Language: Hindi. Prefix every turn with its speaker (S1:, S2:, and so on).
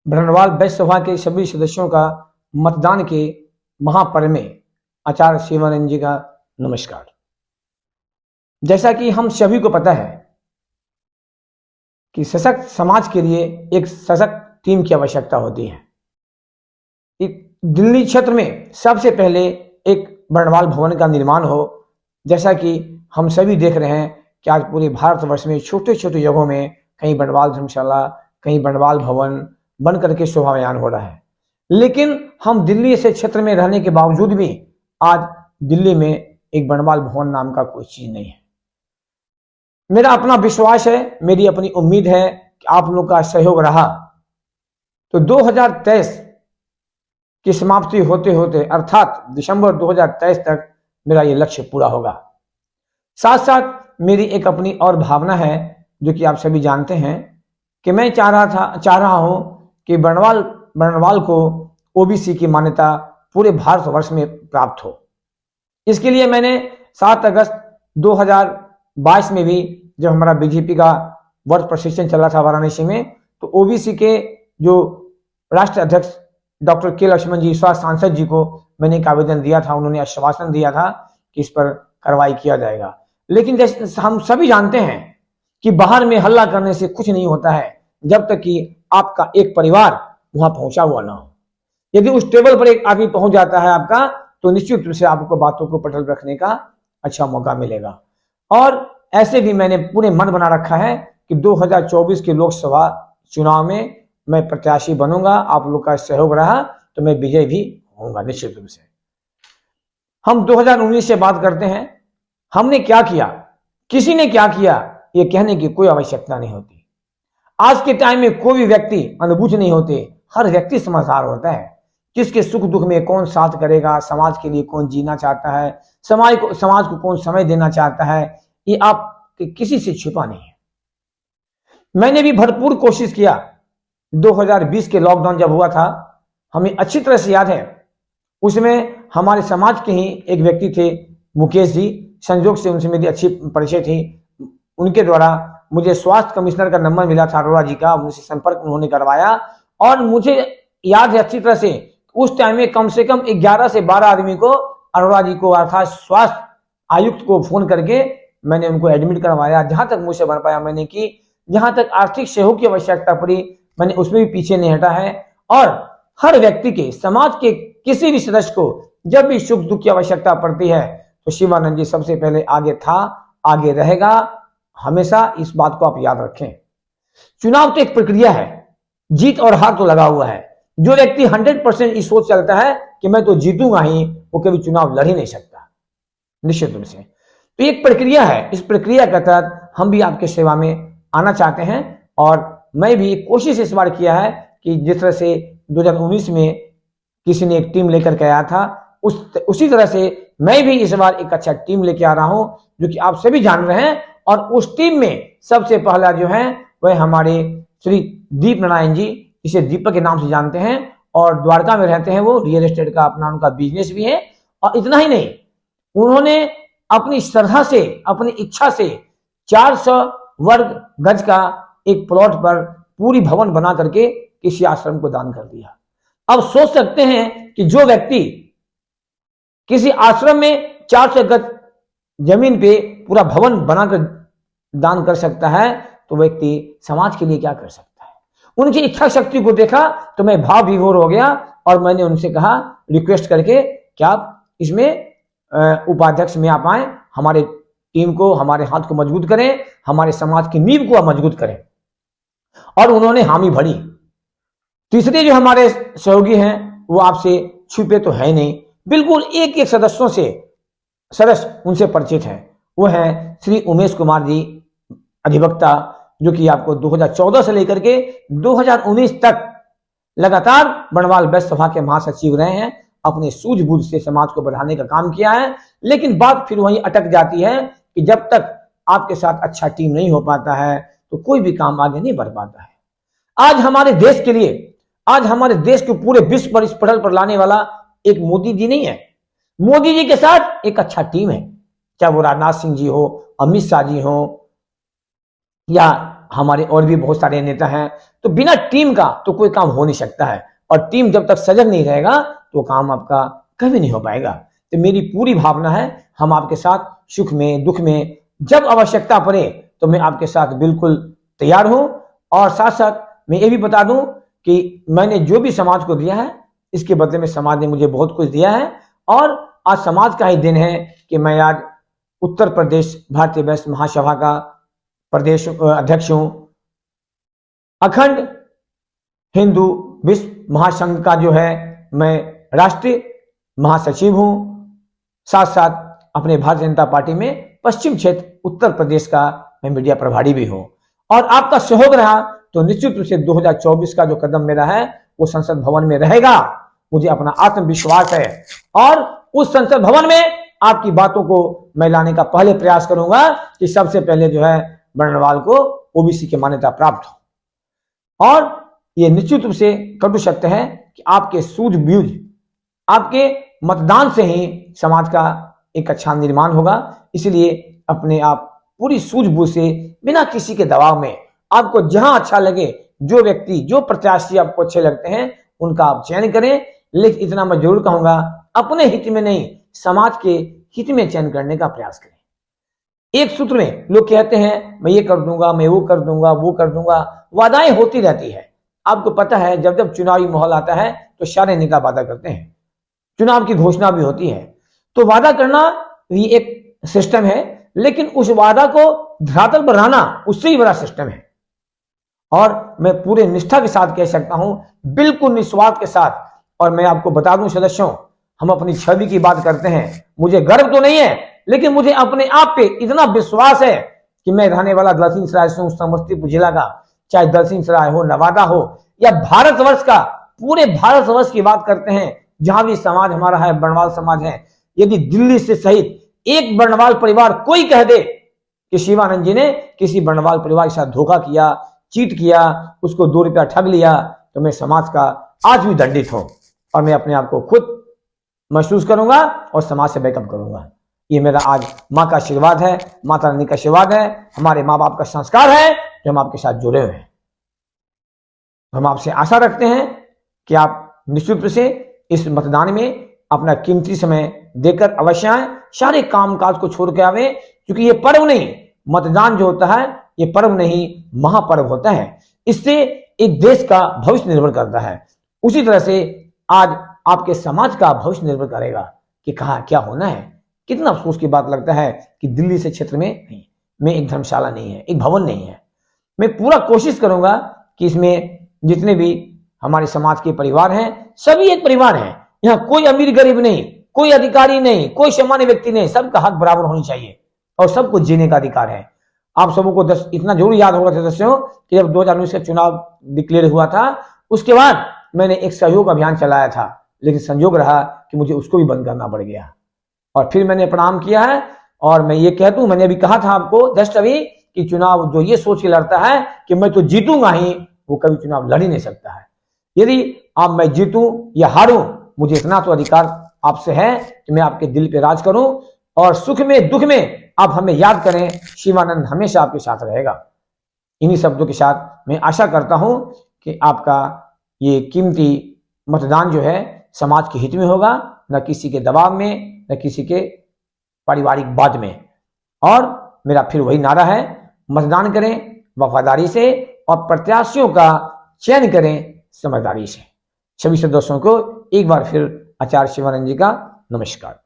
S1: बरनवाल बैस सभा के सभी सदस्यों का मतदान के महापर्व में आचार्य शिवानंद जी का नमस्कार। जैसा कि हम सभी को पता है कि सशक्त समाज के लिए एक सशक्त टीम की आवश्यकता होती है। दिल्ली क्षेत्र में सबसे पहले एक बरनवाल भवन का निर्माण हो, जैसा कि हम सभी देख रहे हैं कि आज पूरे भारतवर्ष में छोटे छोटे जगहों में कहीं बरनवाल धर्मशाला, कहीं बरनवाल भवन बन करके शोभायान हो रहा है। लेकिन हम दिल्ली से क्षेत्र में रहने के बावजूद भी आज दिल्ली में एक बरनवाल भवन नाम का कोई चीज नहीं है। मेरा अपना विश्वास है, मेरी अपनी उम्मीद है कि आप लोग का सहयोग रहा तो 2023 की समाप्ति होते होते अर्थात दिसंबर 2023 तक मेरा ये लक्ष्य पूरा होगा। साथ साथ मेरी एक अपनी और भावना है जो कि आप सभी जानते हैं कि मैं चाह रहा हूं कि बरनवाल को ओबीसी की मान्यता पूरे भारतवर्ष में प्राप्त हो। इसके लिए मैंने 7 अगस्त 2022 में भी जब हमारा बीजेपी का वर्ष प्रशिक्षण चला था वाराणसी में, तो ओबीसी के जो राष्ट्रीय अध्यक्ष डॉक्टर के लक्ष्मण जी, स्वास्थ्य सांसद जी को मैंने एक आवेदन दिया था। उन्होंने आश्वासन दिया था कि इस पर कार्रवाई किया जाएगा। लेकिन जैसे हम सभी जानते हैं कि बाहर में हल्ला करने से कुछ नहीं होता है जब तक कि आपका एक परिवार वहां पहुंचा हुआ ना हो। यदि उस टेबल पर एक आदमी पहुंच जाता है आपका, तो निश्चित रूप से आपको बातों को पटल रखने का अच्छा मौका मिलेगा। और ऐसे भी मैंने पूरे मन बना रखा है कि 2024 के लोकसभा चुनाव में मैं प्रत्याशी बनूंगा। आप लोग का सहयोग रहा तो मैं विजय भी होऊंगा निश्चित रूप से। हम 2019 से बात करते हैं, हमने क्या किया, किसी ने क्या किया, ये कहने की कोई आवश्यकता नहीं होती। आज के टाइम में कोई भी व्यक्ति अनुभूत नहीं होते, हर व्यक्ति समझदार होता है। किसके सुख दुख में कौन साथ करेगा, समाज के लिए कौन जीना चाहता है, समाज को कौन समय देना चाहता है, ये आप किसी से छिपा नहीं है। मैंने भी भरपूर कोशिश किया। 2020 के लॉकडाउन जब हुआ था, हमें अच्छी तरह से याद है, उसमें हमारे समाज के ही एक व्यक्ति थे मुकेश जी, संयोग से उनसे मेरी अच्छी परिचय थी। उनके द्वारा मुझे स्वास्थ्य कमिश्नर का नंबर मिला था अरोड़ा जी का, मुझसे संपर्क उन्होंने करवाया। और मुझे याद है अच्छी तरह से उस टाइम में कम से कम 11 से 12 आदमी को, अरोड़ा जी को अर्थात स्वास्थ्य आयुक्त को फोन करके मैंने उनको एडमिट करवाया। जहां तक मुझसे बन पाया मैंने की, जहां तक आर्थिक सहयोग की आवश्यकता पड़ी मैंने उसमें भी पीछे नहीं हटा है। और हर व्यक्ति के, समाज के किसी भी सदस्य को जब भी सुख दुख की आवश्यकता पड़ती है तो शिवानंद जी सबसे पहले आगे था, आगे रहेगा हमेशा। इस बात को आप याद रखें। चुनाव तो एक प्रक्रिया है, जीत और हार तो लगा हुआ है। जो व्यक्ति 100% इस सोच चलता है कि मैं तो जीतूंगा ही, वो कभी चुनाव लड़ ही नहीं सकता निश्चित रूप से। तो एक प्रक्रिया है, इस प्रक्रिया के तहत हम भी आपके सेवा में आना चाहते हैं। और मैं भी कोशिश इस बार किया है कि जिस तरह से 2019 में किसी ने एक टीम लेकर के आया था, उसी तरह से मैं भी इस बार एक अच्छा टीम लेके आ रहा हूं, जो कि आप सभी जान रहे हैं। और उस टीम में सबसे पहला जो है वह हमारे श्री दीप नारायण जी, इसे दीपक के नाम से जानते हैं और द्वारका में रहते हैं। वो रियल एस्टेट का अपना उनका बिजनेस भी है। और इतना ही नहीं, उन्होंने अपनी श्रद्धा से, अपनी इच्छा से 400 वर्ग गज का एक प्लॉट पर पूरी भवन बना करके किसी आश्रम को दान कर दिया। अब सोच सकते हैं कि जो व्यक्ति किसी आश्रम में 400 गज जमीन पे पूरा भवन बनाकर दान कर सकता है, तो व्यक्ति समाज के लिए क्या कर सकता है। उनकी इच्छा शक्ति को देखा तो मैं भाव विभोर हो गया और मैंने उनसे कहा, रिक्वेस्ट करके, क्या आप इसमें उपाध्यक्ष में आप आए, हमारे टीम को, हमारे हाथ को मजबूत करें, हमारे समाज की नींव को मजबूत करें। और उन्होंने हामी भरी। तीसरे जो हमारे सहयोगी हैं वो आपसे छुपे तो है नहीं, बिल्कुल एक एक सदस्य उनसे परिचित हैं। वो हैं श्री उमेश कुमार जी, अधिवक्ता, जो कि आपको 2014 से लेकर के 2019 तक लगातार बरनवाल बैस सभा के महासचिव रहे हैं। अपने सूझबूझ से समाज को बढ़ाने का काम किया है। लेकिन बात फिर वहीं अटक जाती है कि जब तक आपके साथ अच्छा टीम नहीं हो पाता है तो कोई भी काम आगे नहीं बढ़ पाता है। आज हमारे देश के लिए, आज हमारे देश को पूरे विश्व पर इस पटल पर लाने वाला एक मोदी जी नहीं है। मोदी जी के साथ एक अच्छा टीम है, चाहे वो राजनाथ सिंह जी हो, अमित शाह जी हो, या हमारे और भी बहुत सारे नेता हैं। तो बिना टीम का तो कोई काम हो नहीं सकता है, और टीम जब तक सजग नहीं रहेगा तो काम आपका कभी नहीं हो पाएगा। तो मेरी पूरी भावना है हम आपके साथ सुख में दुख में जब आवश्यकता पड़े तो मैं आपके साथ बिल्कुल तैयार हूं। और साथ साथ मैं ये भी बता दूं कि मैंने जो भी समाज को दिया है इसके बदले में समाज ने मुझे बहुत कुछ दिया है, और आज समाज का ही दिन है कि मैं आज उत्तर प्रदेश भारतीय वैश्य महासभा का प्रदेश अध्यक्ष हूं, अखंड हिंदू विश्व महासंघ का जो है मैं राष्ट्रीय महासचिव हूं, साथ साथ अपने भारतीय जनता पार्टी में पश्चिम क्षेत्र उत्तर प्रदेश का मैं मीडिया प्रभारी भी हूं। और आपका सहयोग रहा तो निश्चित रूप से 2024 का जो कदम मेरा है वो संसद भवन में रहेगा। मुझे अपना आत्मविश्वास है और उस संसद भवन में आपकी बातों को मैं लाने का पहले प्रयास करूंगा कि सबसे पहले जो है बर्नवाल को ओबीसी की मान्यता प्राप्त हो। और ये निश्चित रूप से कटु सत्य है कि आपके सूझबूझ, आपके मतदान से ही समाज का एक अच्छा निर्माण होगा। इसलिए अपने आप पूरी सूझबूझ से बिना किसी के दबाव में आपको जहां अच्छा लगे, जो व्यक्ति जो प्रत्याशी आपको अच्छे लगते हैं उनका आप चयन करें। लेकिन इतना मैं जरूर कहूंगा, अपने हित में नहीं, समाज के हित में चयन करने का प्रयास करें। एक सूत्र में लोग कहते हैं मैं ये कर दूंगा, मैं वो कर दूंगा, वो कर दूंगा, वादाएं होती रहती है। आपको पता है जब जब चुनावी माहौल आता है तो सारे नेता वादा करते हैं, चुनाव की घोषणा भी होती है। तो वादा करना भी एक सिस्टम है, लेकिन उस वादा को धरातल पर लाना उससे ही बड़ा सिस्टम है। और मैं पूरे निष्ठा के साथ कह सकता हूं, बिल्कुल निस्वार्थ के साथ। और मैं आपको बता दूं सदस्यों, हम अपनी छवि की बात करते हैं, मुझे गर्व तो नहीं है, लेकिन मुझे अपने आप पे इतना विश्वास है कि मैं रहने वाला दलसिंह सराय से हूं, समस्तीपुर जिला का, चाहे दलसिंह सराय हो, नवादा हो या भारतवर्ष का, पूरे भारतवर्ष की बात करते हैं जहां भी समाज हमारा है, बर्नवाल समाज है। यदि दिल्ली से सहित एक बर्नवाल परिवार कोई कह दे कि शिवानंद जी ने किसी बर्नवाल परिवार के साथ धोखा किया, चीट किया, उसको 2 रुपया ठग लिया, तो मैं समाज का आज भी दंडित हूं और मैं अपने आप को खुद महसूस करूंगा और समाज से बैकअप करूंगा। ये मेरा आज माँ का आशीर्वाद है, माता रानी का आशीर्वाद है, हमारे माँ बाप का संस्कार है जो हम आपके साथ जुड़े हुए हैं। हम आपसे आशा रखते हैं कि आप निश्चित रूप से इस मतदान में अपना कीमती समय देकर अवश्य आए, सारे कामकाज को छोड़ के आवे, क्योंकि ये पर्व नहीं, मतदान जो होता है ये पर्व नहीं, महापर्व होता है। इससे एक देश का भविष्य निर्भर करता है। उसी तरह से आज आपके समाज का भविष्य निर्भर करेगा कि कहाँ क्या होना है। कितना अफसोस की बात लगता है कि दिल्ली से क्षेत्र में एक धर्मशाला नहीं है, एक भवन नहीं है। मैं पूरा कोशिश करूंगा कि इसमें जितने भी हमारे समाज के परिवार हैं सभी एक परिवार हैं। यहाँ कोई अमीर गरीब नहीं, कोई अधिकारी नहीं, कोई सामान्य व्यक्ति नहीं, सबका हक बराबर होनी चाहिए और सबको जीने का अधिकार है। आप सबों को इतना जरूर याद होगा सदस्यों कि जब 2019 का चुनाव डिक्लेयर हुआ था उसके बाद मैंने एक सहयोग अभियान चलाया था, लेकिन संयोग रहा कि मुझे उसको भी बंद करना पड़ गया और फिर मैंने प्रणाम किया है। और मैं ये कह दूं, मैंने अभी कहा था आपको जस्ट अभी कि चुनाव जो ये सोच के लड़ता है कि मैं तो जीतूंगा ही, वो कभी चुनाव लड़ ही नहीं सकता है। यदि आप मैं जीतूं या हारूं, मुझे इतना तो अधिकार आपसे है कि मैं आपके दिल पे राज करूं और सुख में दुख में आप हमें याद करें। शिवानंद हमेशा आपके साथ रहेगा। इन्हीं शब्दों के साथ मैं आशा करता हूं कि आपका ये कीमती मतदान जो है समाज के हित में होगा, न किसी के दबाव में, न किसी के पारिवारिक वाद में। और मेरा फिर वही नारा है, मतदान करें वफादारी से और प्रत्याशियों का चयन करें समझदारी से। सभी सदस्यों को एक बार फिर आचार्य शिवानंद जी का नमस्कार।